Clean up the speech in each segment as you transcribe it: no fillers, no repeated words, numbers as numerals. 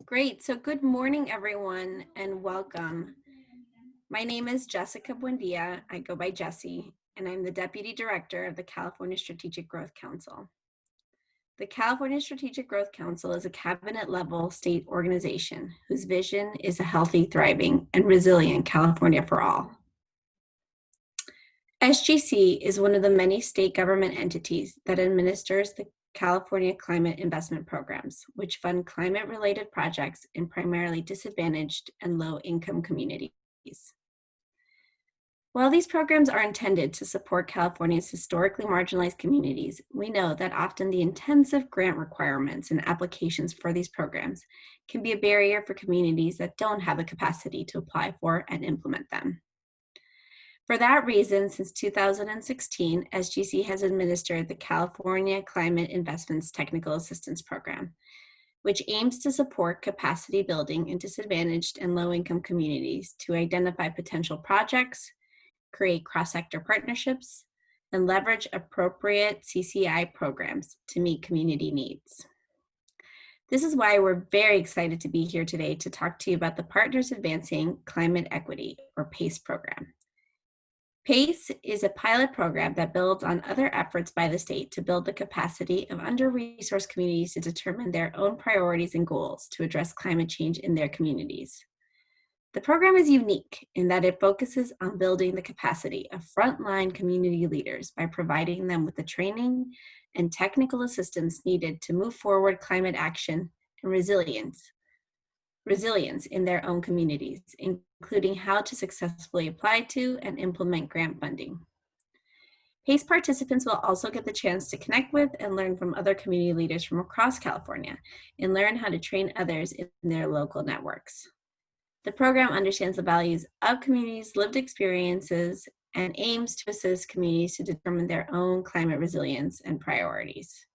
Great. So good morning, everyone, and welcome. My name is Jessica Buendia. I go by Jessie, and I'm the Deputy Director of the California Strategic Growth Council. The California Strategic Growth Council is a cabinet-level state organization whose vision is a healthy, thriving, and resilient California for all. SGC is one of the many state government entities that administers the California Climate Investment Programs, which fund climate-related projects in primarily disadvantaged and low-income communities. While these programs are intended to support California's historically marginalized communities, we know that often the intensive grant requirements and applications for these programs can be a barrier for communities that don't have the capacity to apply for and implement them. For that reason, since 2016, SGC has administered the California Climate Investments Technical Assistance Program, which aims to support capacity building in disadvantaged and low-income communities to identify potential projects, create cross-sector partnerships, and leverage appropriate CCI programs to meet community needs. This is why we're very excited to be here today to talk to you about the Partners Advancing Climate Equity, or PACE program. PACE is a pilot program that builds on other efforts by the state to build the capacity of under-resourced communities to determine their own priorities and goals to address climate change in their communities. The program is unique in that it focuses on building the capacity of frontline community leaders by providing them with the training and technical assistance needed to move forward climate action and resilience in their own communities, including how to successfully apply to and implement grant funding. PACE participants will also get the chance to connect with and learn from other community leaders from across California and learn how to train others in their local networks. The program understands the values of communities' lived experiences and aims to assist communities to determine their own climate resilience and priorities.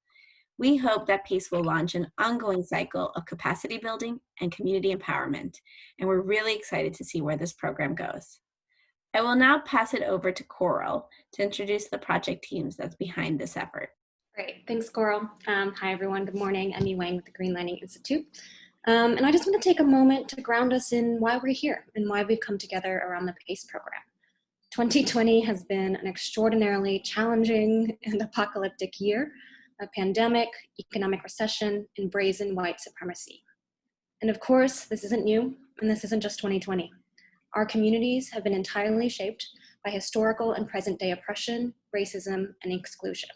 We hope that PACE will launch an ongoing cycle of capacity building and community empowerment, and we're really excited to see where this program goes. I will now pass it over to Coral to introduce the project teams that's behind this effort. Great, thanks Coral. Hi everyone, good morning. I'm Yi Wang with the Green Lining Institute. And I just want to take a moment to ground us in why we're here and why we've come together around the PACE program. 2020 has been an extraordinarily challenging and apocalyptic year. A pandemic, economic recession, and brazen white supremacy. And of course, this isn't new, and this isn't just 2020. Our communities have been entirely shaped by historical and present-day oppression, racism, and exclusion.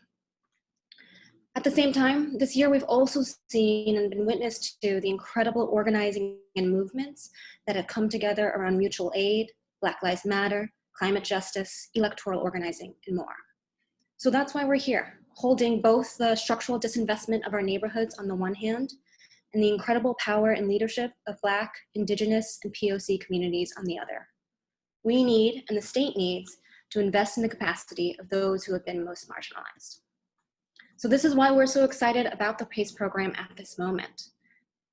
At the same time, this year we've also seen and been witness to the incredible organizing and movements that have come together around mutual aid, Black Lives Matter, climate justice, electoral organizing, and more. So that's why we're here, holding both the structural disinvestment of our neighborhoods on the one hand, and the incredible power and leadership of Black, Indigenous, and POC communities on the other. We need, and the state needs, to invest in the capacity of those who have been most marginalized. So this is why we're so excited about the PACE program at this moment.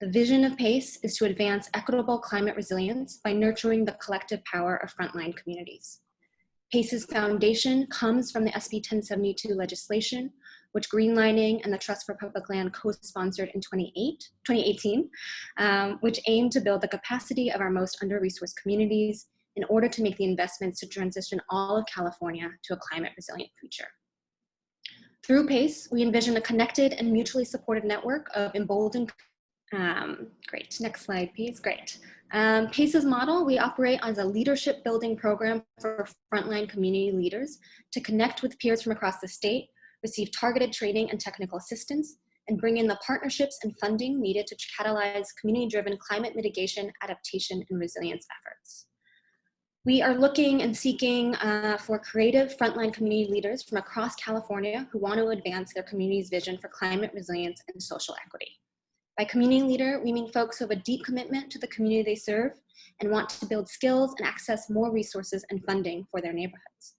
The vision of PACE is to advance equitable climate resilience by nurturing the collective power of frontline communities. PACE's foundation comes from the SB 1072 legislation, which Greenlining and the Trust for Public Land co-sponsored in 2018, which aimed to build the capacity of our most under-resourced communities in order to make the investments to transition all of California to a climate resilient future. Through PACE, we envision a connected and mutually supported network of emboldened. Great, next slide, please, great. PACE's model, we operate as a leadership building program for frontline community leaders to connect with peers from across the state, receive targeted training and technical assistance, and bring in the partnerships and funding needed to catalyze community-driven climate mitigation, adaptation, and resilience efforts. We are looking and seeking for creative frontline community leaders from across California who want to advance their community's vision for climate resilience and social equity. By community leader, we mean folks who have a deep commitment to the community they serve and want to build skills and access more resources and funding for their neighborhoods.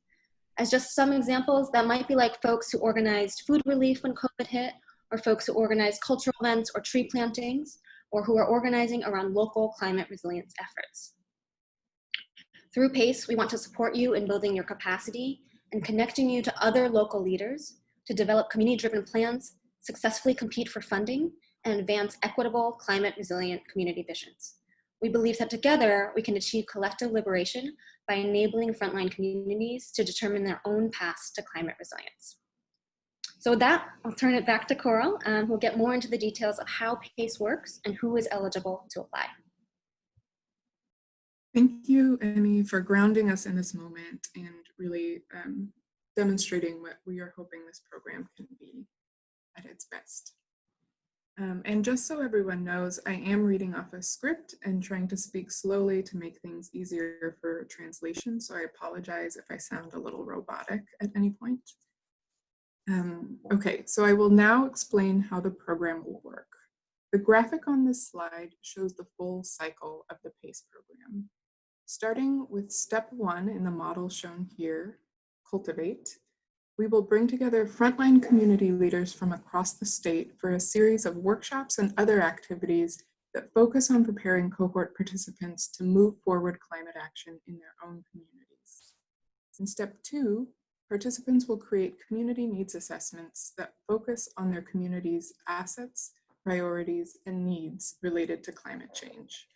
As just some examples, that might be like folks who organized food relief when COVID hit, or folks who organized cultural events or tree plantings, or who are organizing around local climate resilience efforts. Through PACE, we want to support you in building your capacity and connecting you to other local leaders to develop community-driven plans, successfully compete for funding, and advance equitable, climate resilient community visions. We believe that together we can achieve collective liberation by enabling frontline communities to determine their own paths to climate resilience. So with that, I'll turn it back to Coral, who'll get more into the details of how PACE works and who is eligible to apply. Thank you, Emmy, for grounding us in this moment and really demonstrating what we are hoping this program can be at its best. And just so everyone knows, I am reading off a script and trying to speak slowly to make things easier for translation, so I apologize if I sound a little robotic at any point. Okay, so I will now explain how the program will work. The graphic on this slide shows the full cycle of the PACE program. Starting with step 1 in the model shown here, cultivate, we will bring together frontline community leaders from across the state for a series of workshops and other activities that focus on preparing cohort participants to move forward climate action in their own communities. In step 2, participants will create community needs assessments that focus on their community's assets, priorities, and needs related to climate change.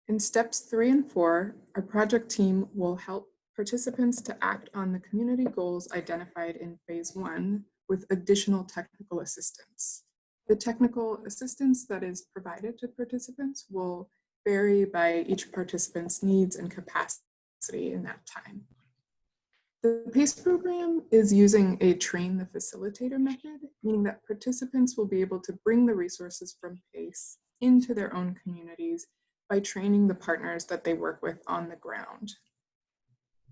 In steps 3 and 4, our project team will help participants to act on the community goals identified in phase 1 with additional technical assistance. The technical assistance that is provided to participants will vary by each participant's needs and capacity in that time. The PACE program is using a train the facilitator method, meaning that participants will be able to bring the resources from PACE into their own communities by training the partners that they work with on the ground.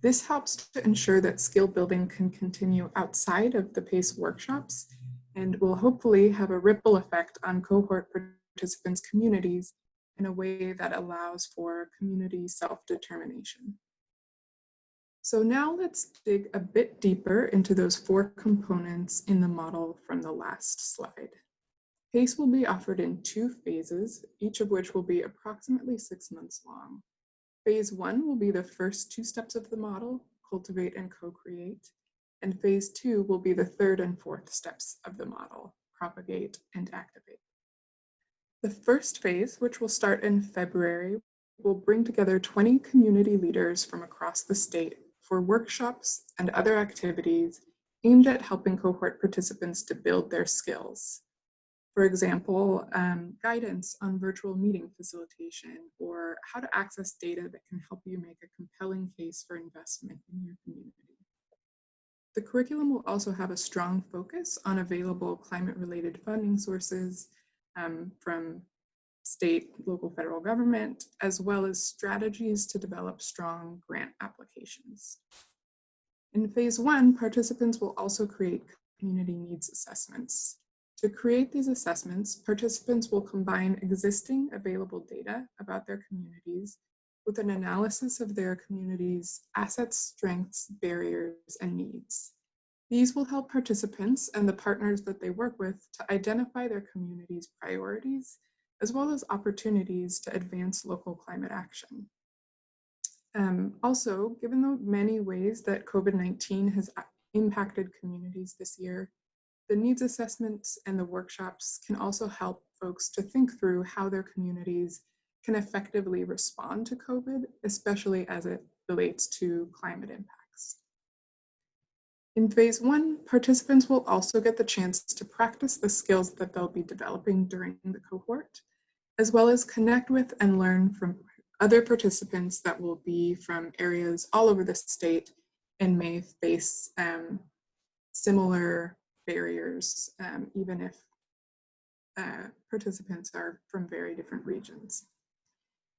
This helps to ensure that skill building can continue outside of the PACE workshops and will hopefully have a ripple effect on cohort participants' communities in a way that allows for community self-determination. So now let's dig a bit deeper into those 4 components in the model from the last slide. PACE will be offered in 2 phases, each of which will be approximately 6 months long. Phase 1 will be the first 2 steps of the model, cultivate and co-create, and phase 2 will be the 3rd and 4th steps of the model, propagate and activate. The first phase, which will start in February, will bring together 20 community leaders from across the state for workshops and other activities aimed at helping cohort participants to build their skills. For example, guidance on virtual meeting facilitation or how to access data that can help you make a compelling case for investment in your community. The curriculum will also have a strong focus on available climate-related funding sources from state, local, federal government, as well as strategies to develop strong grant applications. In phase 1, participants will also create community needs assessments. To create these assessments, participants will combine existing available data about their communities with an analysis of their community's assets, strengths, barriers, and needs. These will help participants and the partners that they work with to identify their community's priorities, as well as opportunities to advance local climate action. Also, given the many ways that COVID-19 has impacted communities this year, the needs assessments and the workshops can also help folks to think through how their communities can effectively respond to COVID, especially as it relates to climate impacts. In phase 1, participants will also get the chance to practice the skills that they'll be developing during the cohort, as well as connect with and learn from other participants that will be from areas all over the state and may face similar barriers, even if participants are from very different regions.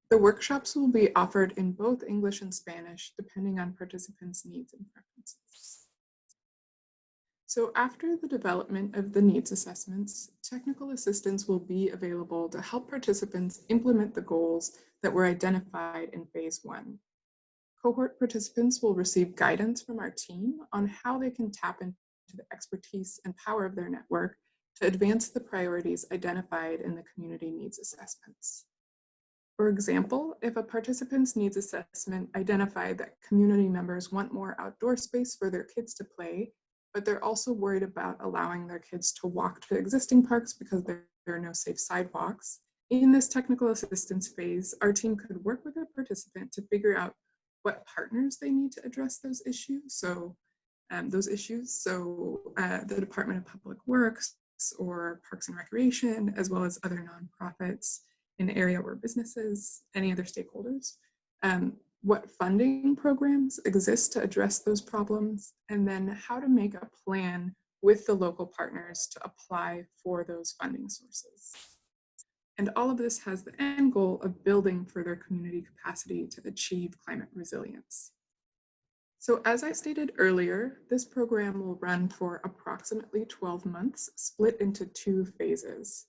The workshops will be offered in both English and Spanish, depending on participants' needs and preferences. So after the development of the needs assessments, technical assistance will be available to help participants implement the goals that were identified in phase 1. Cohort participants will receive guidance from our team on how they can tap into the expertise and power of their network to advance the priorities identified in the community needs assessments. For example, if a participant's needs assessment identified that community members want more outdoor space for their kids to play, but they're also worried about allowing their kids to walk to existing parks because they're are no safe sidewalks, in this technical assistance phase, our team could work with a participant to figure out what partners they need to address those issues. So the Department of Public Works or Parks and Recreation, as well as other nonprofits in the area or businesses, any other stakeholders, what funding programs exist to address those problems, and then how to make a plan with the local partners to apply for those funding sources. And all of this has the end goal of building further community capacity to achieve climate resilience. So as I stated earlier, this program will run for approximately 12 months, split into 2 phases.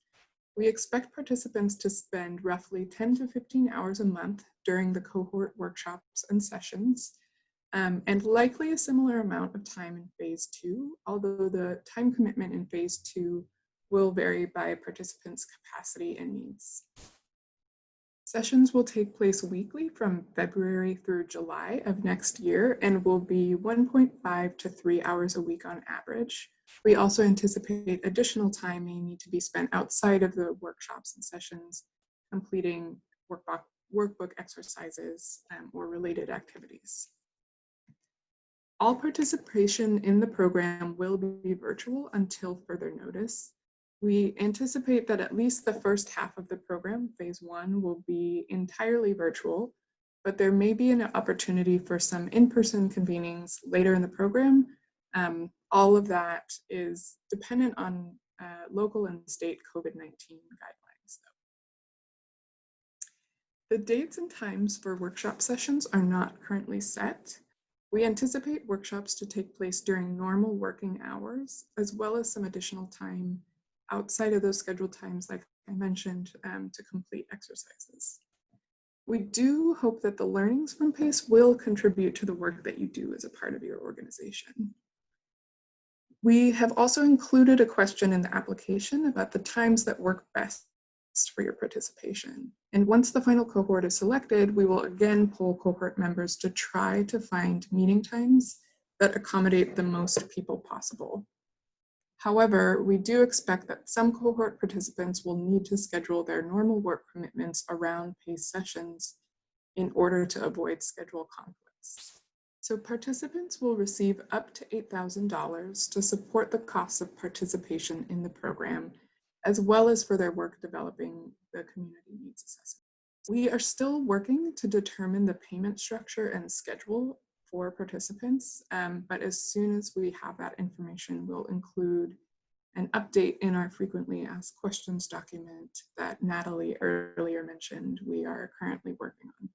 We expect participants to spend roughly 10 to 15 hours a month during the cohort workshops and sessions, and likely a similar amount of time in phase 2, although the time commitment in phase 2 will vary by participants' capacity and needs. Sessions will take place weekly from February through July of next year and will be 1.5 to 3 hours a week on average. We also anticipate additional time may need to be spent outside of the workshops and sessions, completing workbook exercises or related activities. All participation in the program will be virtual until further notice. We anticipate that at least the first half of the program, phase 1, will be entirely virtual, but there may be an opportunity for some in-person convenings later in the program. All of that is dependent on local and state COVID-19 guidelines, though. The dates and times for workshop sessions are not currently set. We anticipate workshops to take place during normal working hours, as well as some additional time outside of those scheduled times, like I mentioned, to complete exercises. We do hope that the learnings from PACE will contribute to the work that you do as a part of your organization. We have also included a question in the application about the times that work best for your participation. And once the final cohort is selected, we will again poll cohort members to try to find meeting times that accommodate the most people possible. However, we do expect that some cohort participants will need to schedule their normal work commitments around PACE sessions in order to avoid schedule conflicts. So participants will receive up to $8,000 to support the costs of participation in the program, as well as for their work developing the community needs assessment. We are still working to determine the payment structure and schedule for participants, but as soon as we have that information, we'll include an update in our frequently asked questions document that Natalie earlier mentioned we are currently working on.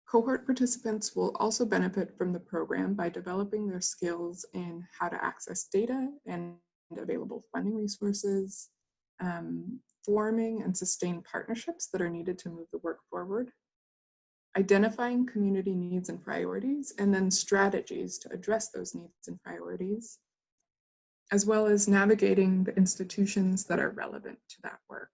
Cohort participants will also benefit from the program by developing their skills in how to access data and available funding resources, forming and sustaining partnerships that are needed to move the work forward, identifying community needs and priorities, and then strategies to address those needs and priorities, as well as navigating the institutions that are relevant to that work.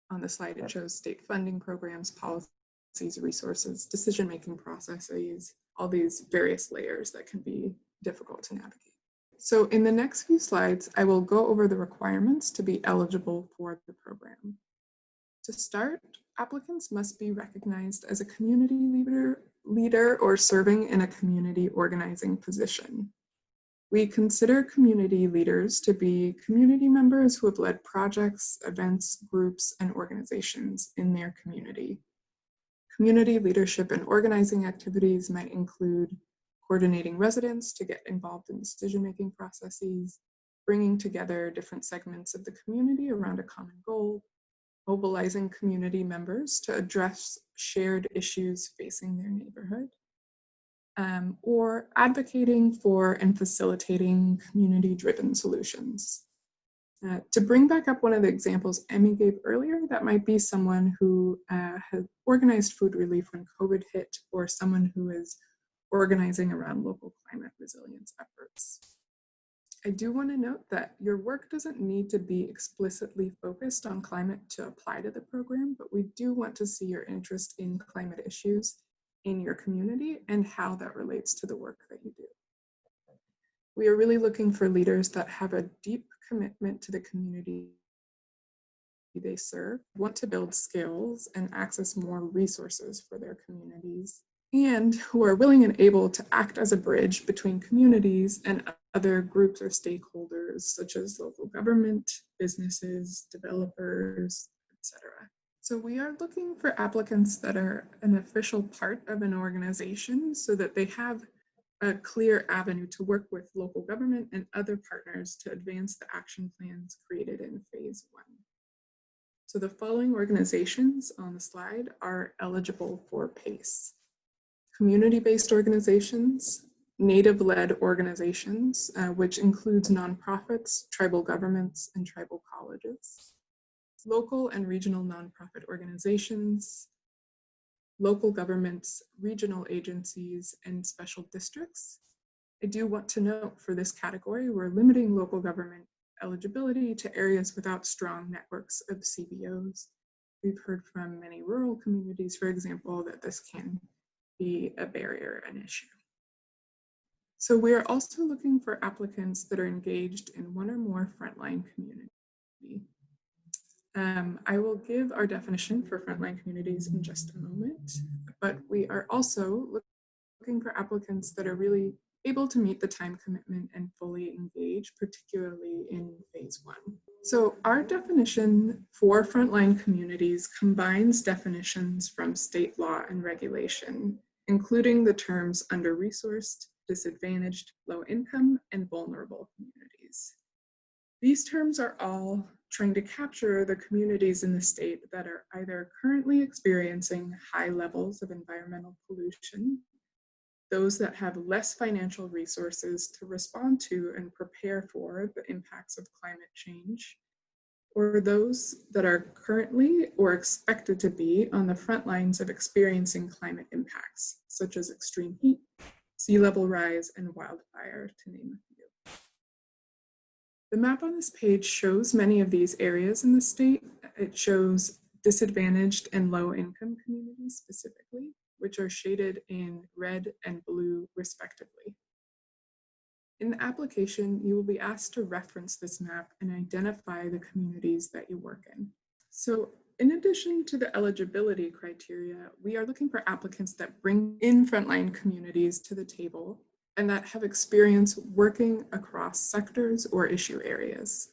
On the slide, it shows state funding programs, policies, resources, decision-making processes, all these various layers that can be difficult to navigate. So in the next few slides, I will go over the requirements to be eligible for the program. To start, applicants must be recognized as a community leader or serving in a community organizing position. We consider community leaders to be community members who have led projects, events, groups, and organizations in their community. Community leadership and organizing activities might include coordinating residents to get involved in decision-making processes, bringing together different segments of the community around a common goal, mobilizing community members to address shared issues facing their neighborhood, or advocating for and facilitating community-driven solutions. To bring back up one of the examples Emmy gave earlier, that might be someone who has organized food relief when COVID hit, or someone who is organizing around local climate resilience efforts. I do want to note that your work doesn't need to be explicitly focused on climate to apply to the program, but we do want to see your interest in climate issues in your community and how that relates to the work that you do. We are really looking for leaders that have a deep commitment to the community they serve, want to build skills and access more resources for their communities, and who are willing and able to act as a bridge between communities and other groups or stakeholders, such as local government, businesses, developers, etc. So we are looking for applicants that are an official part of an organization so that they have a clear avenue to work with local government and other partners to advance the action plans created in phase 1. So the following organizations on the slide are eligible for PACE: community-based organizations, Native-led organizations, which includes nonprofits, tribal governments, and tribal colleges, local and regional nonprofit organizations, local governments, regional agencies, and special districts. I do want to note for this category, we're limiting local government eligibility to areas without strong networks of CBOs. We've heard from many rural communities, for example, that this can be a barrier, an issue. So we are also looking for applicants that are engaged in one or more frontline community. I will give our definition for frontline communities in just a moment, but we are also looking for applicants that are really able to meet the time commitment and fully engage, particularly in phase 1. So our definition for frontline communities combines definitions from state law and regulation, including the terms under-resourced, disadvantaged, low income, and vulnerable communities. These terms are all trying to capture the communities in the state that are either currently experiencing high levels of environmental pollution, those that have less financial resources to respond to and prepare for the impacts of climate change, or those that are currently or expected to be on the front lines of experiencing climate impacts, such as extreme heat, sea level rise, and wildfire, to name a few. The map on this page shows many of these areas in the state. It shows disadvantaged and low-income communities specifically, which are shaded in red and blue respectively. In the application, you will be asked to reference this map and identify the communities that you work in. So in addition to the eligibility criteria, we are looking for applicants that bring in frontline communities to the table and that have experience working across sectors or issue areas.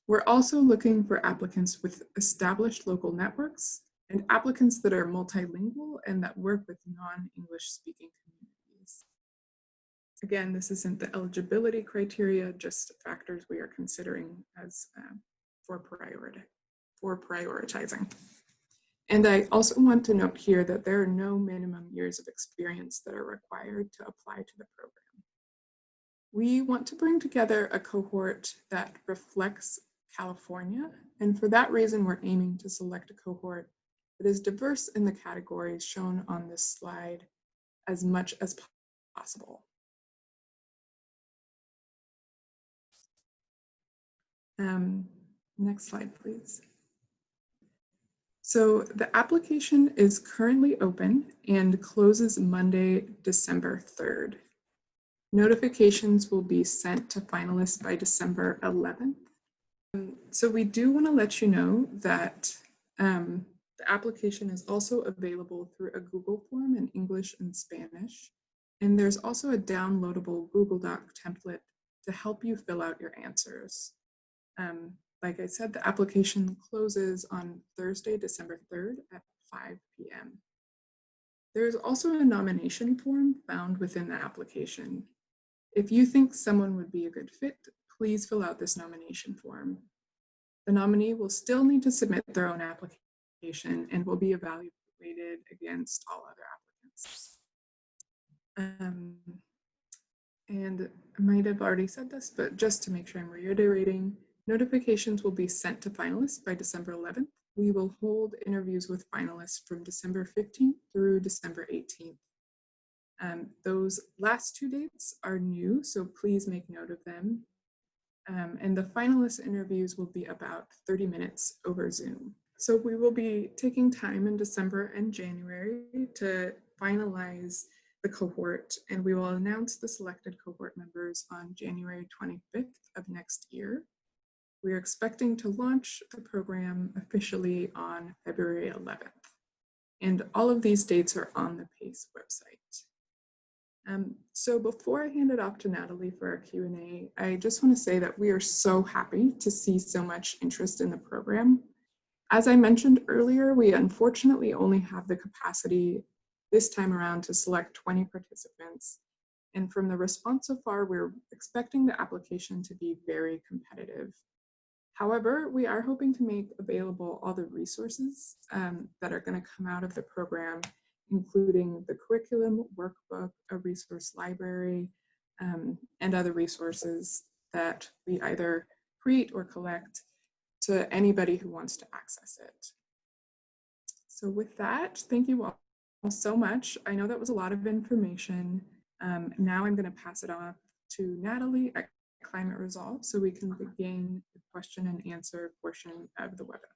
We're also looking for applicants with established local networks and applicants that are multilingual and that work with non-English speaking communities. Again, this isn't the eligibility criteria, just factors we are considering as for prioritizing. And I also want to note here that there are no minimum years of experience that are required to apply to the program. We want to bring together a cohort that reflects California, and for that reason, we're aiming to select a cohort that is diverse in the categories shown on this slide as much as possible. Next slide, please. So the application is currently open and closes Monday, December 3rd. Notifications will be sent to finalists by December 11th. So we do want to let you know that the application is also available through a Google form in English and Spanish. And there's also a downloadable Google Doc template to help you fill out your answers. Like I said, the application closes on Thursday, December 3rd at 5 p.m. There's also a nomination form found within the application. If you think someone would be a good fit, please fill out this nomination form. The nominee will still need to submit their own application and will be evaluated against all other applicants. And I might have already said this, but just to make sure I'm reiterating, notifications will be sent to finalists by December 11th. We will hold interviews with finalists from December 15th through December 18th. Those last 2 dates are new, so please make note of them. And the finalist interviews will be about 30 minutes over Zoom. So we will be taking time in December and January to finalize the cohort, and we will announce the selected cohort members on January 25th of next year. We are expecting to launch the program officially on February 11th. And all of these dates are on the PACE website. So before I hand it off to Natalie for our Q&A, I just want to say that we are so happy to see so much interest in the program. As I mentioned earlier, we unfortunately only have the capacity this time around to select 20 participants. And from the response so far, we're expecting the application to be very competitive. However, we are hoping to make available all the resources that are going to come out of the program, including the curriculum, workbook, a resource library, and other resources that we either create or collect to anybody who wants to access it. So with that, thank you all so much. I know that was a lot of information. Now I'm going to pass it off to Natalie at Climate Resolve so we can begin the question and answer portion of the webinar.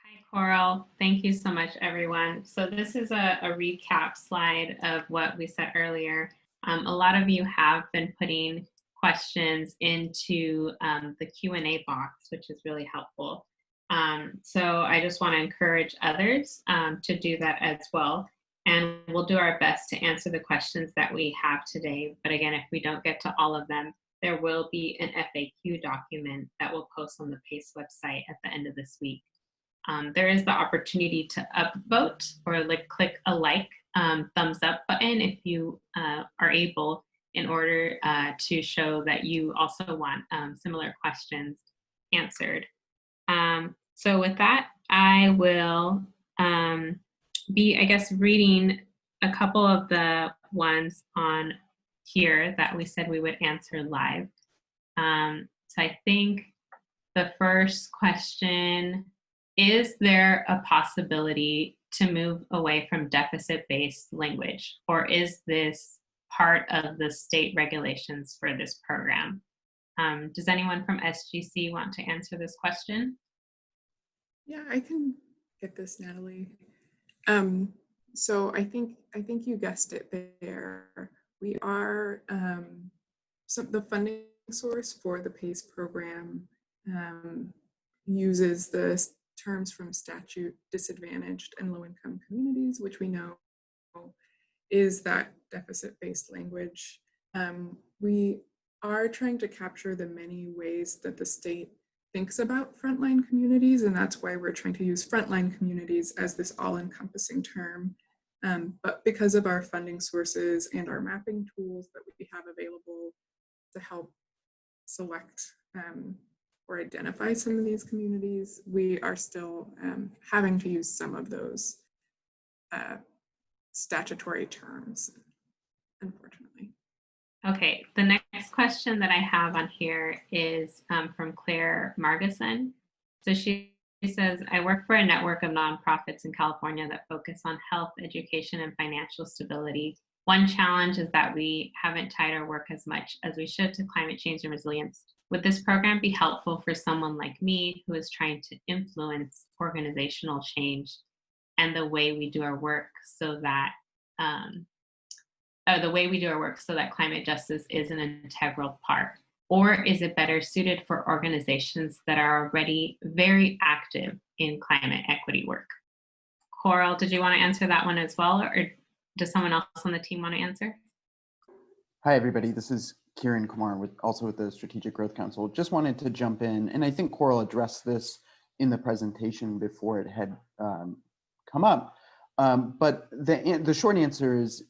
Hi, Coral. Thank you so much, everyone. So this is a recap slide of what we said earlier. A lot of you have been putting questions into the Q&A box, which is really helpful. So I just want to encourage others to do that as well. And we'll do our best to answer the questions that we have today. But again, if we don't get to all of them, there will be an FAQ document that we'll post on the PACE website at the end of this week. There is the opportunity to upvote or click a thumbs up button if you are able, in order to show that you also want similar questions answered. So with that, I will be, I guess, reading a couple of the ones on here that we said we would answer live. So I think the first question, is there a possibility to move away from deficit-based language, or is this part of the state regulations for this program? Does anyone from SGC want to answer this question? Yeah, I can get this, Natalie. So I think you guessed it there. We are, so the funding source for the PACE program uses the terms from statute, disadvantaged and low-income communities, which we know is that deficit-based language. We are trying to capture the many ways that the state thinks about frontline communities, and that's why we're trying to use frontline communities as this all-encompassing term. But because of our funding sources and our mapping tools that we have available to help select or identify some of these communities, we are still having to use some of those statutory terms, unfortunately. Okay, the next question that I have on here is from Claire Margison. So she says, I work for a network of nonprofits in California that focus on health, education, and financial stability. One challenge is that we haven't tied our work as much as we should to climate change and resilience. Would this program be helpful for someone like me who is trying to influence organizational change and the way we do our work so that climate justice is an integral part? Or is it better suited for organizations that are already very active in climate equity work? Coral, did you want to answer that one as well, or does someone else on the team want to answer? Hi, everybody. This is Kiran Kumar, also with the Strategic Growth Council. Just wanted to jump in, and I think Coral addressed this in the presentation before it had come up. But the short answer is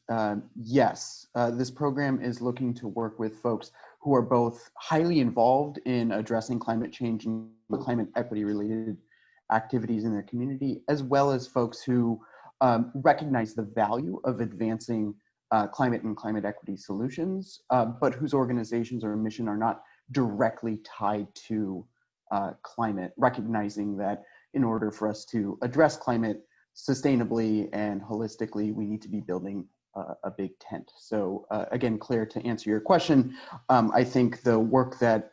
yes. This program is looking to work with folks who are both highly involved in addressing climate change and climate equity related activities in their community, as well as folks who recognize the value of advancing climate and climate equity solutions, but whose organizations or mission are not directly tied to climate, recognizing that in order for us to address climate sustainably and holistically, we need to be building a big tent. So again, Claire, to answer your question, I think the work that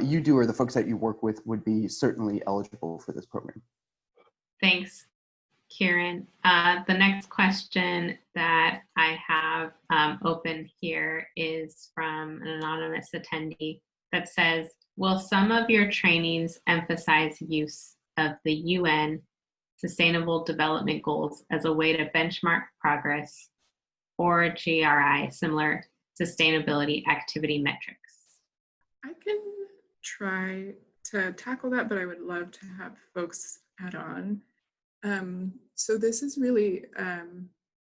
you do or the folks that you work with would be certainly eligible for this program. Thanks, Kieran. The next question that I have open here is from an anonymous attendee that says, Will some of your trainings emphasize use of the UN Sustainable Development Goals as a way to benchmark progress, or GRI, similar sustainability activity metrics? I can try to tackle that, but I would love to have folks add on. So this is really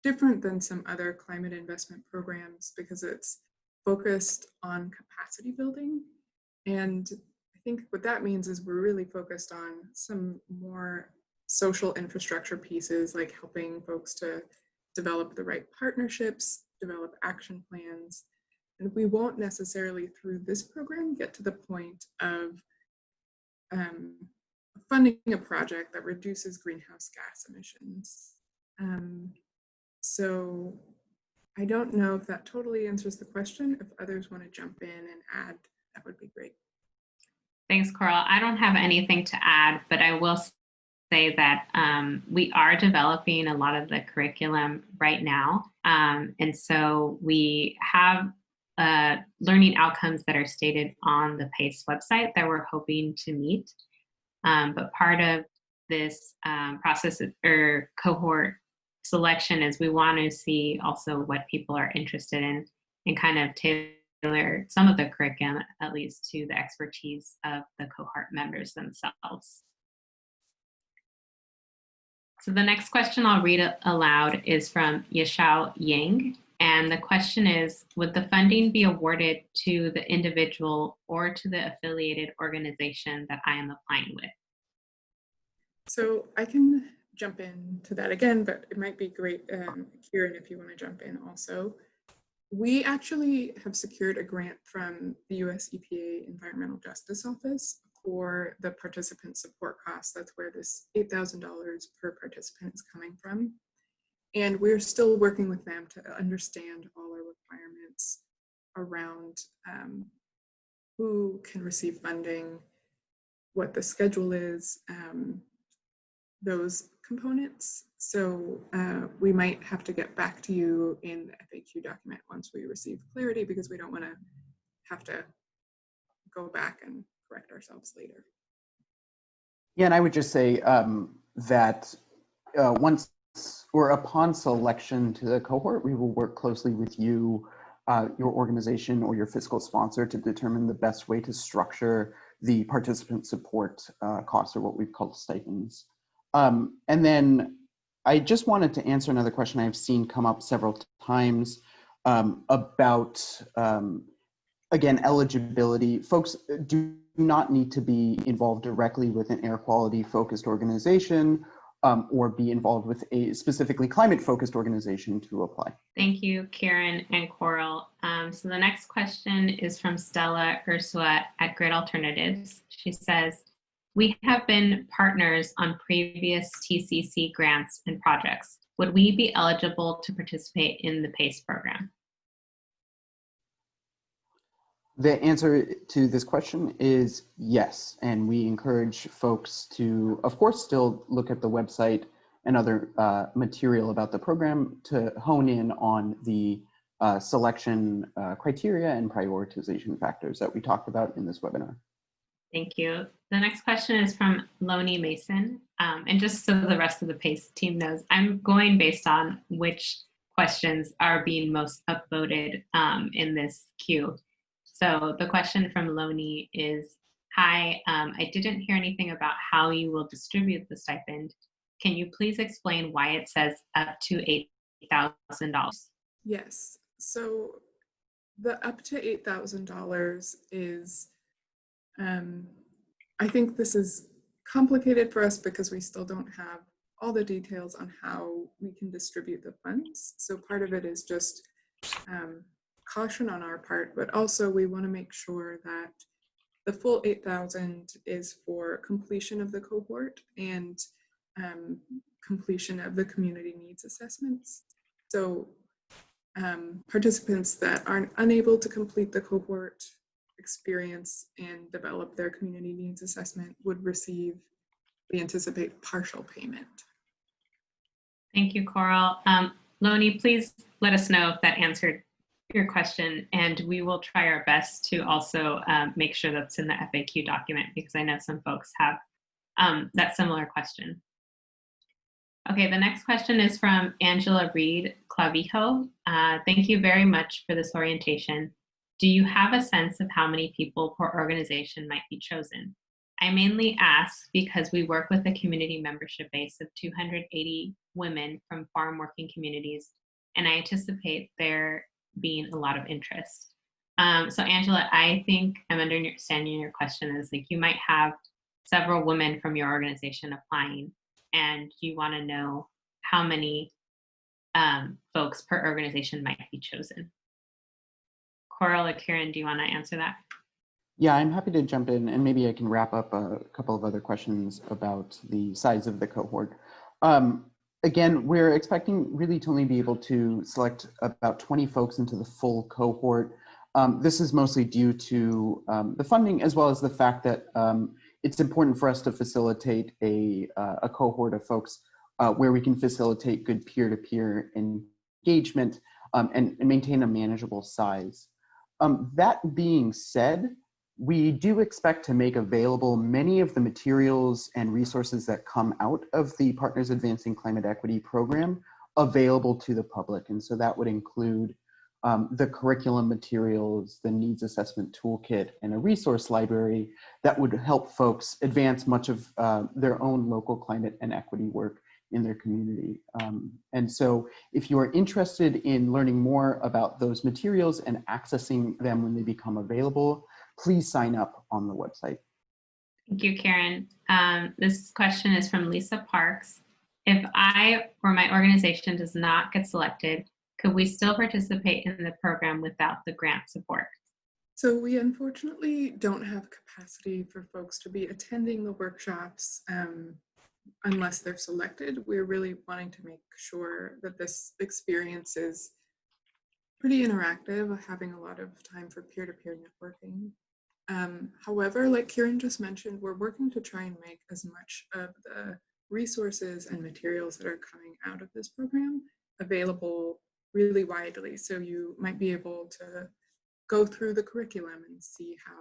different than some other climate investment programs because it's focused on capacity building. And I think what that means is we're really focused on some more social infrastructure pieces, like helping folks to develop the right partnerships, develop action plans. And we won't necessarily through this program get to the point of funding a project that reduces greenhouse gas emissions. So I don't know if that totally answers the question. If others want to jump in and add, that would be great. Thanks, Coral. I don't have anything to add, but I will say that we are developing a lot of the curriculum right now. And so we have learning outcomes that are stated on the PACE website that we're hoping to meet. But part of this process or cohort selection is we want to see also what people are interested in and kind of tailor some of the curriculum, at least to the expertise of the cohort members themselves. So the next question I'll read aloud is from Yashao Yang. And the question is, would the funding be awarded to the individual or to the affiliated organization that I am applying with? So I can jump into that again, but it might be great, Kieran, if you want to jump in also. We actually have secured a grant from the US EPA Environmental Justice Office for the participant support costs. That's where this $8,000 per participant is coming from. And we're still working with them to understand all our requirements around who can receive funding, what the schedule is, those components. So we might have to get back to you in the FAQ document once we receive clarity, because we don't want to have to go back and correct ourselves later. Yeah, and I would just say that once or upon selection to the cohort, we will work closely with you, your organization or your fiscal sponsor to determine the best way to structure the participant support costs, or what we've called stipends. And then I just wanted to answer another question I've seen come up several times about, again, eligibility. Folks do not need to be involved directly with an air quality focused organization or be involved with a specifically climate focused organization to apply. Thank you, Kieran and Coral. So the next question is from Stella Ursua at Grid Alternatives. She says, we have been partners on previous TCC grants and projects. Would we be eligible to participate in the PACE program? The answer to this question is yes. And we encourage folks to, of course, still look at the website and other material about the program to hone in on the selection criteria and prioritization factors that we talked about in this webinar. Thank you. The next question is from Loni Mason. And just so the rest of the PACE team knows, I'm going based on which questions are being most upvoted in this queue. So the question from Loni is, hi, I didn't hear anything about how you will distribute the stipend. Can you please explain why it says up to $8,000? Yes, so the up to $8,000 is, I think this is complicated for us because we still don't have all the details on how we can distribute the funds. So part of it is just caution on our part, but also we want to make sure that the full 8,000 is for completion of the cohort and completion of the community needs assessments. So participants that are unable to complete the cohort experience and develop their community needs assessment would receive, we anticipate, partial payment. Thank you, Coral. Loni, please let us know if that answered your question, and we will try our best to also make sure that's in the FAQ document, because I know some folks have that similar question. Okay, the next question is from Angela Reed Clavijo. Thank you very much for this orientation. Do you have a sense of how many people per organization might be chosen? I mainly ask because we work with a community membership base of 280 women from farm working communities, and I anticipate there being a lot of interest. So Angela, I think I'm understanding your question is like you might have several women from your organization applying, and you want to know how many folks per organization might be chosen. Coral or Kieran, do you want to answer that? Yeah, I'm happy to jump in, and maybe I can wrap up a couple of other questions about the size of the cohort. Again, we're expecting really to only be able to select about 20 folks into the full cohort. This is mostly due to the funding, as well as the fact that it's important for us to facilitate a cohort of folks where we can facilitate good peer-to-peer engagement and maintain a manageable size. That being said, we do expect to make available many of the materials and resources that come out of the Partners Advancing Climate Equity program available to the public. And so that would include the curriculum materials, the needs assessment toolkit, and a resource library that would help folks advance much of their own local climate and equity work in their community. And so if you are interested in learning more about those materials and accessing them when they become available, please sign up on the website. Thank you, Karen. This question is from Lisa Parks. If I or my organization does not get selected, could we still participate in the program without the grant support? So we unfortunately don't have capacity for folks to be attending the workshops unless they're selected. We're really wanting to make sure that this experience is pretty interactive, having a lot of time for peer-to-peer networking. However, like Kieran just mentioned, we're working to try and make as much of the resources and materials that are coming out of this program available really widely. So you might be able to go through the curriculum and see how,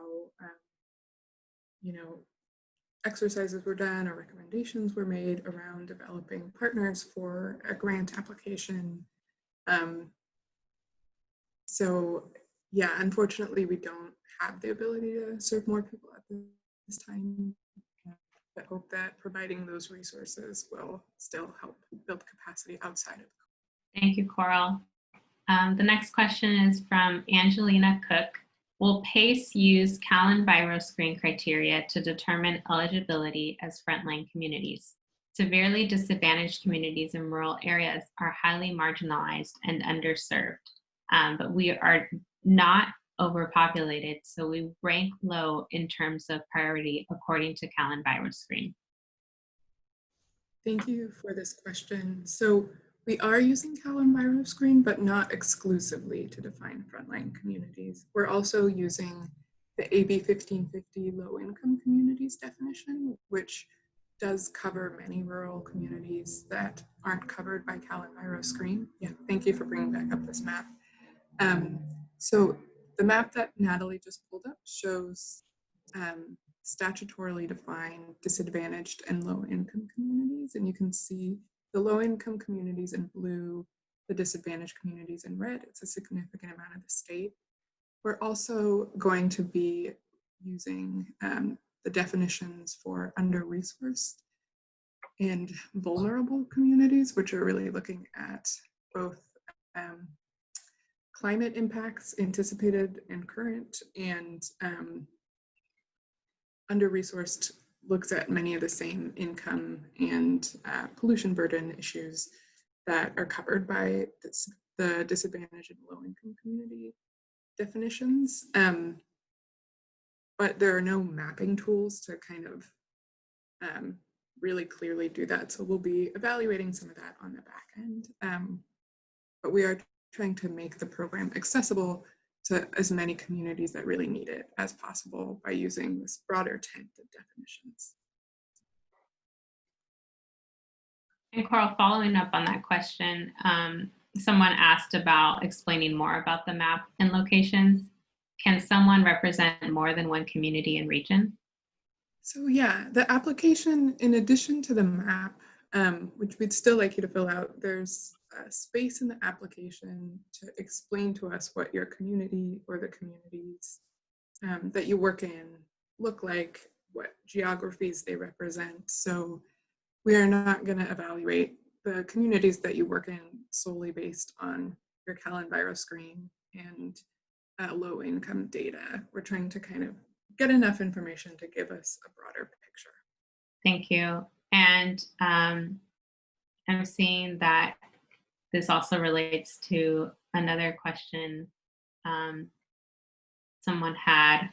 exercises were done or recommendations were made around developing partners for a grant application. So yeah, unfortunately, we don't have the ability to serve more people at this time, but hope that providing those resources will still help build capacity outside of. Thank you, Coral. The next question is from Angelina Cook. Will PACE use Callan-Biro-screen criteria to determine eligibility as frontline communities? Severely disadvantaged communities in rural areas are highly marginalized and underserved, but we are not overpopulated, so we rank low in terms of priority according to Callan-Biro-screen. Thank you for this question. So we are using Callan-Biro-screen, but not exclusively to define frontline communities. We're also using the AB 1550 low-income communities definition, which does cover many rural communities that aren't covered by Callan-Biro-screen. Yeah, thank you for bringing back up this map. So the map that Natalie just pulled up shows statutorily defined disadvantaged and low-income communities, and you can see the low-income communities in blue, the disadvantaged communities in red. It's a significant amount of the state. We're also going to be using the definitions for under-resourced and vulnerable communities, which are really looking at both climate impacts anticipated and current, and under-resourced looks at many of the same income and pollution burden issues that are covered by the disadvantaged and low-income community definitions. But there are no mapping tools to kind of really clearly do that. So we'll be evaluating some of that on the back end. But we are trying to make the program accessible to as many communities that really need it as possible by using this broader tent of definitions. And Coral, following up on that question, someone asked about explaining more about the map and locations. Can someone represent more than one community and region? So yeah, the application, in addition to the map, which we'd still like you to fill out, there's a space in the application to explain to us what your community or the communities that you work in look like, what geographies they represent. So we are not going to evaluate the communities that you work in solely based on your CalEnviro screen and low income data. We're trying to kind of get enough information to give us a broader picture. Thank you. And I'm seeing that this also relates to another question someone had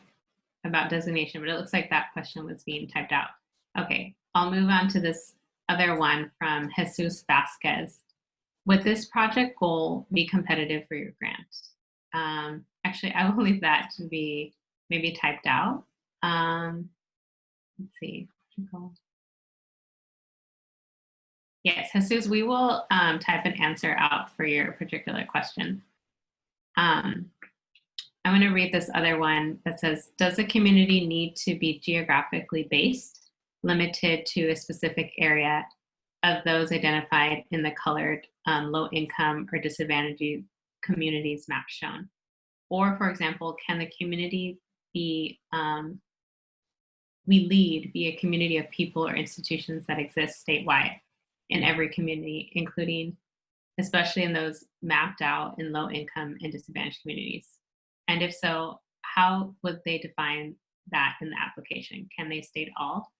about designation, but it looks like that question was being typed out. Okay, I'll move on to this other one from Jesus Vasquez. Would this project goal be competitive for your grant? Actually, I will leave that to be maybe typed out. Let's see. Yes, Jesus, we will type an answer out for your particular question. I'm going to read this other one that says, does the community need to be geographically based, limited to a specific area of those identified in the colored low income or disadvantaged communities map shown? Or, for example, can the community be, we lead, be a community of people or institutions that exist statewide in every community, including, especially in those mapped out in low income and disadvantaged communities? And if so, how would they define that in the application? Can they state all?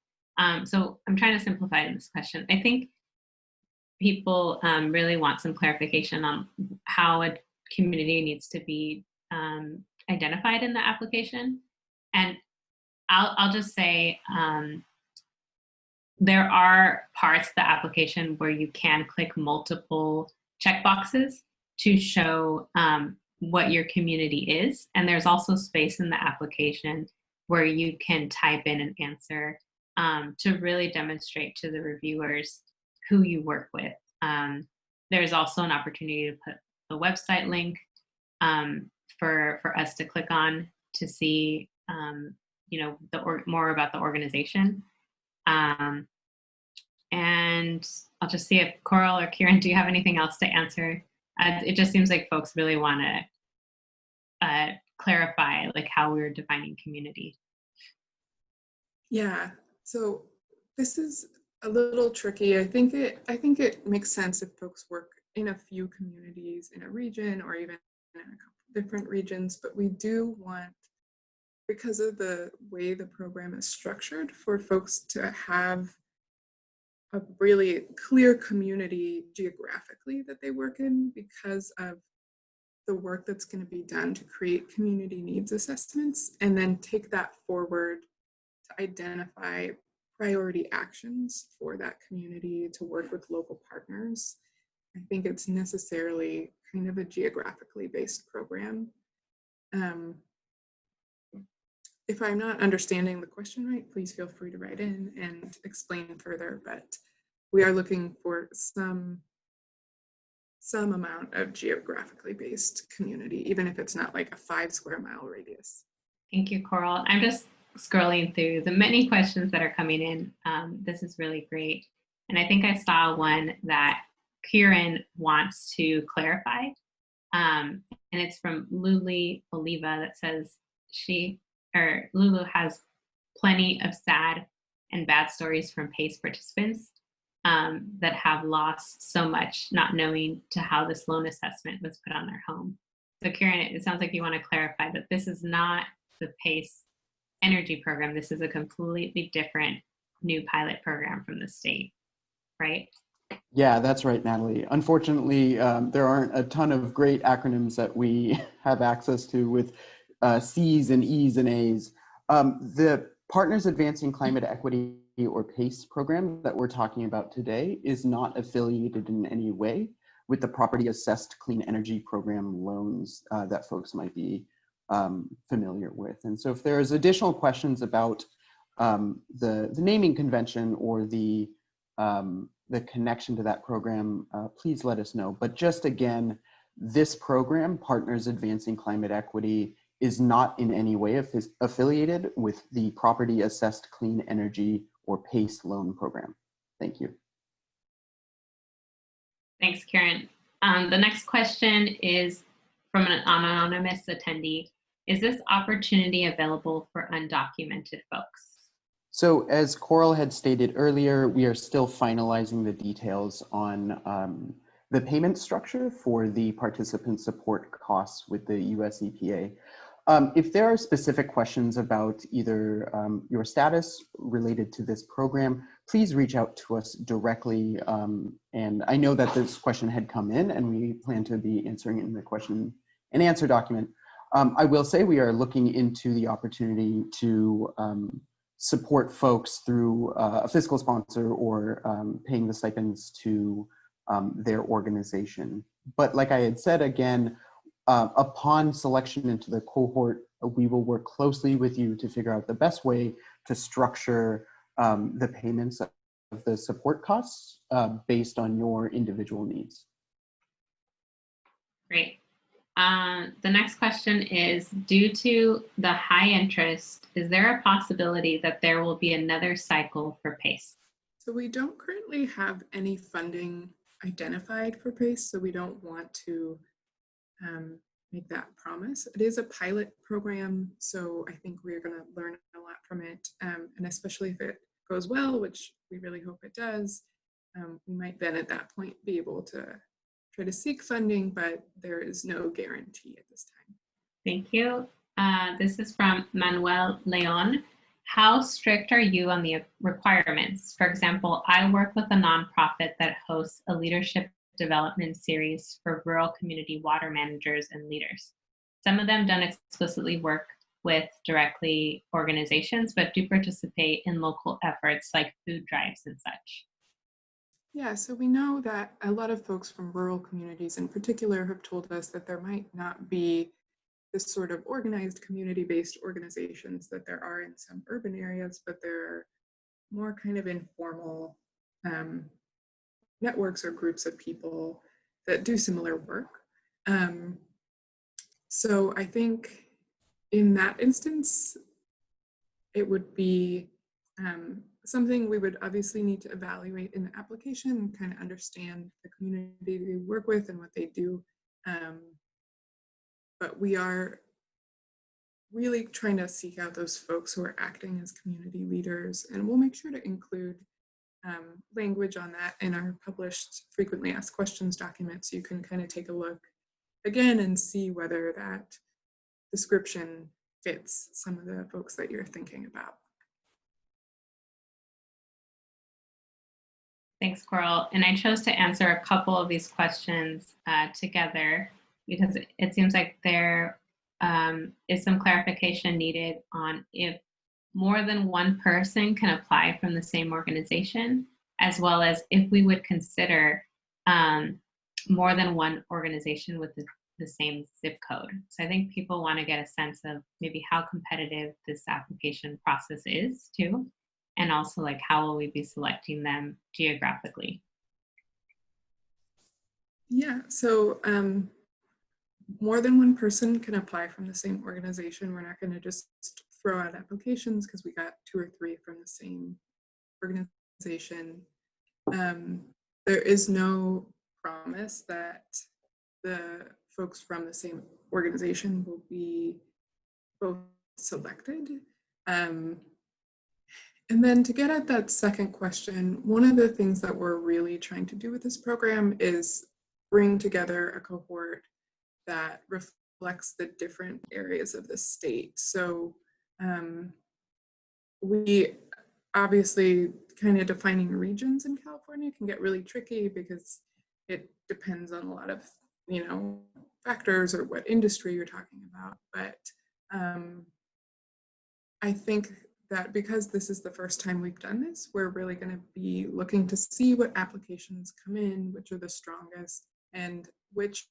So I'm trying to simplify this question. I think people really want some clarification on how a community needs to be identified in the application. And I'll just say there are parts of the application where you can click multiple checkboxes to show what your community is. And there's also space in the application where you can type in an answer to really demonstrate to the reviewers who you work with. There's also an opportunity to put the website link for us to click on to see more about the organization. And I'll just see if Coral or Kieran, do you have anything else to answer? It just seems like folks really want to clarify like how we're defining community. Yeah, so this is a little tricky. I think it makes sense if folks work in a few communities in a region or even in a couple different regions, but we do want, because of the way the program is structured, for folks to have a really clear community geographically that they work in, because of the work that's going to be done to create community needs assessments, and then take that forward to identify priority actions for that community to work with local partners. I think it's necessarily kind of a geographically based program. If I'm not understanding the question right, please feel free to write in and explain further, but we are looking for some amount of geographically based community, even if it's not like a 5 square mile radius. Thank you, Coral. I'm just scrolling through the many questions that are coming in. This is really great. And I think I saw one that Kieran wants to clarify. And it's from Luli Oliva that says Lulu has plenty of sad and bad stories from PACE participants that have lost so much not knowing to how this loan assessment was put on their home. So Kieran, it sounds like you want to clarify that this is not the PACE energy program. This is a completely different new pilot program from the state, right? Yeah, that's right, Natalie. Unfortunately, there aren't a ton of great acronyms that we have access to with C's and E's and A's. The Partners Advancing Climate Equity, or PACE program that we're talking about today, is not affiliated in any way with the Property Assessed Clean Energy Program loans that folks might be familiar with. And so if there's additional questions about the naming convention or the the connection to that program, please let us know. But just again, this program, Partners Advancing Climate Equity, is not in any way affiliated with the Property Assessed Clean Energy or PACE loan program. Thank you. Thanks, Karen. The next question is from an anonymous attendee. Is this opportunity available for undocumented folks? So as Coral had stated earlier, we are still finalizing the details on the payment structure for the participant support costs with the US EPA. If there are specific questions about either your status related to this program, please reach out to us directly. And I know that this question had come in and we plan to be answering it in the question and answer document. I will say we are looking into the opportunity to support folks through a fiscal sponsor or paying the stipends to their organization. But like I had said, again, upon selection into the cohort, we will work closely with you to figure out the best way to structure the payments of the support costs based on your individual needs. Great. The next question is, due to the high interest, is there a possibility that there will be another cycle for PACE? So we don't currently have any funding identified for PACE, so we don't want to make that promise. It is a pilot program, so I think we're going to learn a lot from it, and especially if it goes well, which we really hope it does, we might then at that point be able to try to seek funding, but there is no guarantee at this time. Thank you. This is from Manuel Leon. How strict are you on the requirements? For example, I work with a nonprofit that hosts a leadership development series for rural community water managers and leaders. Some of them don't explicitly work with directly organizations, but do participate in local efforts like food drives and such. Yeah, so we know that a lot of folks from rural communities in particular have told us that there might not be this sort of organized community-based organizations that there are in some urban areas, but there are more kind of informal networks or groups of people that do similar work. So I think in that instance, it would be something we would obviously need to evaluate in the application and kind of understand the community they work with and what they do. But we are really trying to seek out those folks who are acting as community leaders, and we'll make sure to include language on that in our published frequently asked questions document, so you can kind of take a look again and see whether that description fits some of the folks that you're thinking about. Thanks, Coral. And I chose to answer a couple of these questions together because it seems like there is some clarification needed on if more than one person can apply from the same organization, as well as if we would consider more than one organization with the same zip code. So I think people want to get a sense of maybe how competitive this application process is too, and also like how will we be selecting them geographically? Yeah, so more than one person can apply from the same organization. We're not going to just throw out applications because we got 2 or 3 from the same organization. There is no promise that the folks from the same organization will be both selected. And then to get at that second question, one of the things that we're really trying to do with this program is bring together a cohort that reflects the different areas of the state. So we obviously kind of defining regions in California can get really tricky because it depends on a lot of, factors or what industry you're talking about. But I think that because this is the first time we've done this, we're really going to be looking to see what applications come in, which are the strongest, and which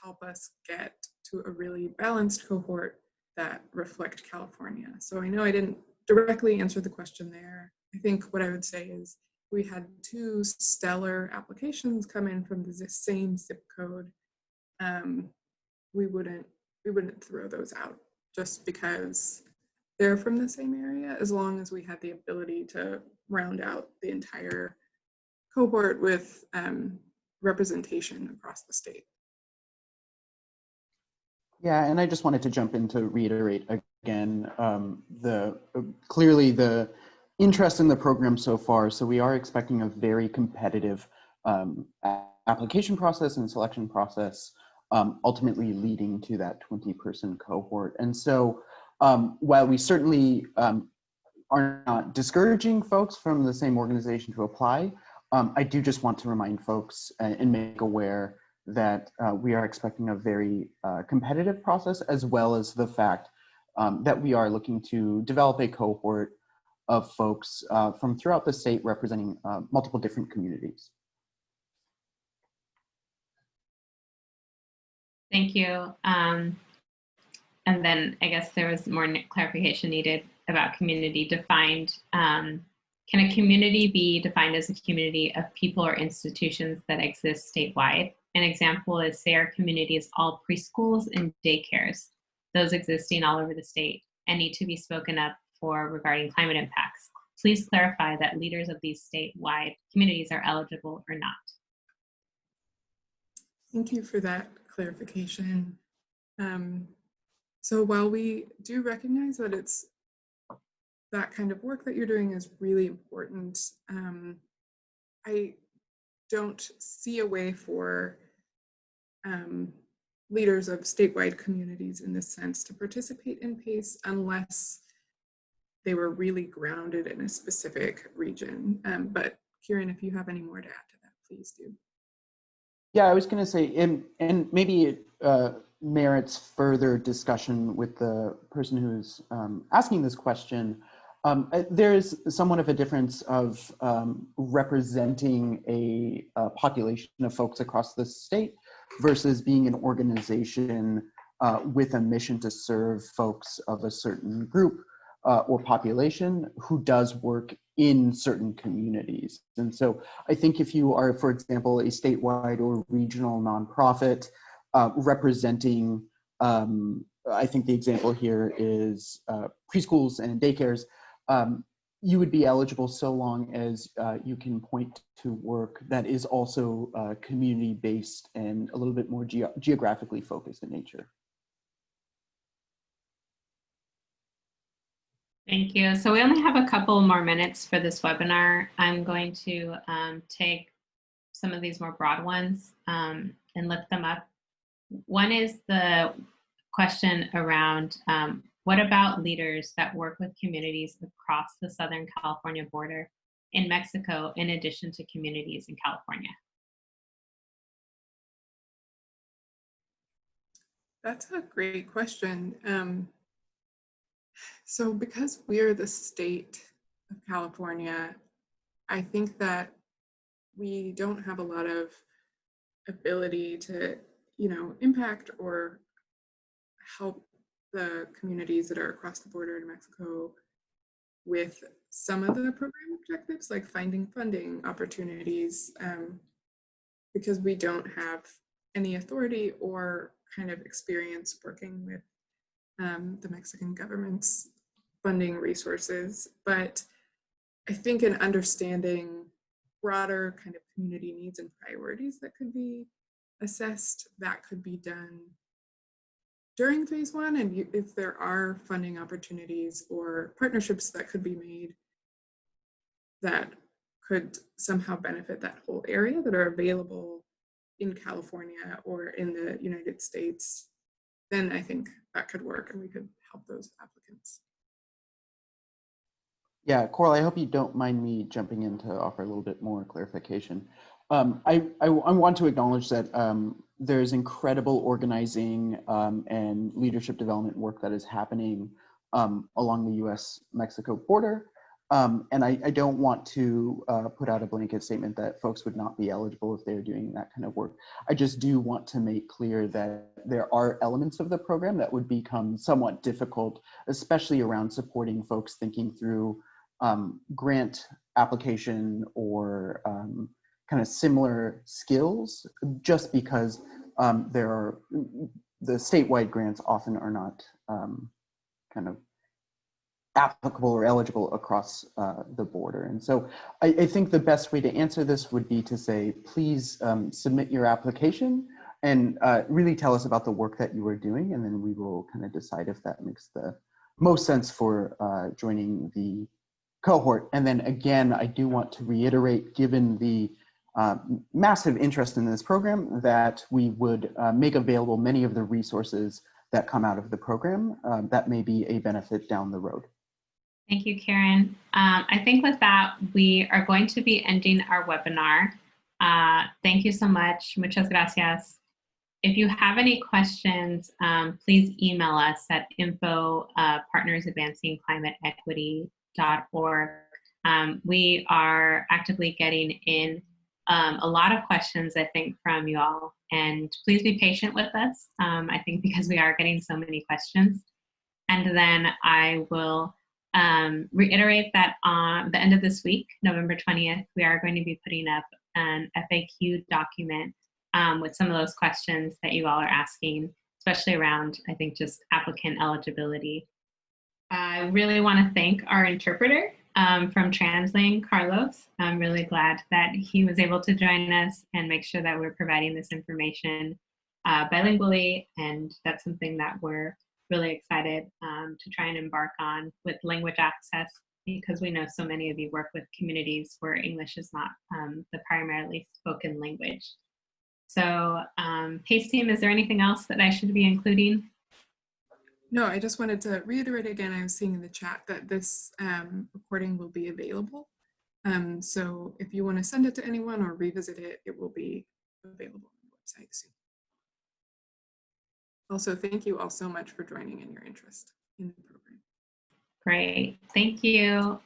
help us get to a really balanced cohort that reflect California. So I know I didn't directly answer the question there. I think what I would say is we had 2 stellar applications come in from the same zip code, we wouldn't throw those out just because they're from the same area, as long as we had the ability to round out the entire cohort with representation across the state. Yeah, and I just wanted to jump in to reiterate again, clearly the interest in the program so far. So we are expecting a very competitive application process and selection process, ultimately leading to that 20-person cohort. And so while we certainly are not discouraging folks from the same organization to apply, I do just want to remind folks and make aware that we are expecting a very competitive process, as well as the fact that we are looking to develop a cohort of folks from throughout the state representing multiple different communities. Thank you. And then I guess there was more clarification needed about community defined. Can a community be defined as a community of people or institutions that exist statewide? An example is, say our community is all preschools and daycares, those existing all over the state and need to be spoken up for regarding climate impacts. Please clarify that leaders of these statewide communities are eligible or not. Thank you for that clarification. So while we do recognize that it's that kind of work that you're doing is really important, I don't see a way for leaders of statewide communities in this sense to participate in PACE unless they were really grounded in a specific region. But Kieran, if you have any more to add to that, please do. Yeah, I was going to say, and maybe it merits further discussion with the person who's asking this question. There is somewhat of a difference of representing a population of folks across the state versus being an organization with a mission to serve folks of a certain group or population who does work in certain communities. And so I think if you are, for example, a statewide or regional nonprofit representing, I think the example here is preschools and daycares, you would be eligible so long as you can point to work that is also community-based and a little bit more geographically focused in nature. Thank you. So we only have a couple more minutes for this webinar. I'm going to take some of these more broad ones and lift them up. One is the question around what about leaders that work with communities across the Southern California border in Mexico, in addition to communities in California? That's a great question. So because we're the state of California, I think that we don't have a lot of ability to, impact or help the communities that are across the border in Mexico with some of the program objectives, like finding funding opportunities, because we don't have any authority or kind of experience working with the Mexican government's funding resources. But I think in understanding broader kind of community needs and priorities that could be assessed, that could be done during phase one. And if there are funding opportunities or partnerships that could be made that could somehow benefit that whole area that are available in California or in the United States, then I think that could work and we could help those applicants. Yeah, Coral, I hope you don't mind me jumping in to offer a little bit more clarification. I want to acknowledge that there's incredible organizing and leadership development work that is happening along the US-Mexico border. And I don't want to put out a blanket statement that folks would not be eligible if they're doing that kind of work. I just do want to make clear that there are elements of the program that would become somewhat difficult, especially around supporting folks thinking through grant application or kind of similar skills, just because there are the statewide grants often are not kind of applicable or eligible across the border. And so I think the best way to answer this would be to say, please submit your application and really tell us about the work that you are doing, and then we will kind of decide if that makes the most sense for joining the cohort. And then again, I do want to reiterate, given the massive interest in this program, that we would make available many of the resources that come out of the program that may be a benefit down the road. Thank you, Karen. I think with that, we are going to be ending our webinar. Thank you so much. Muchas gracias. If you have any questions, please email us at info@partnersadvancingclimateequity.org. We are actively getting in a lot of questions, I think, from you all. And please be patient with us, I think, because we are getting so many questions. And then I will reiterate that on the end of this week, November 20th, we are going to be putting up an FAQ document with some of those questions that you all are asking, especially around, I think, just applicant eligibility. I really want to thank our interpreter from TransLink, Carlos. I'm really glad that he was able to join us and make sure that we're providing this information bilingually, and that's something that we're really excited to try and embark on with language access, because we know so many of you work with communities where English is not the primarily spoken language. So PACE team, is there anything else that I should be including? No, I just wanted to reiterate again, I was seeing in the chat that this recording will be available. So if you want to send it to anyone or revisit it, it will be available on the website soon. Also, thank you all so much for joining and your interest in the program. Great, thank you.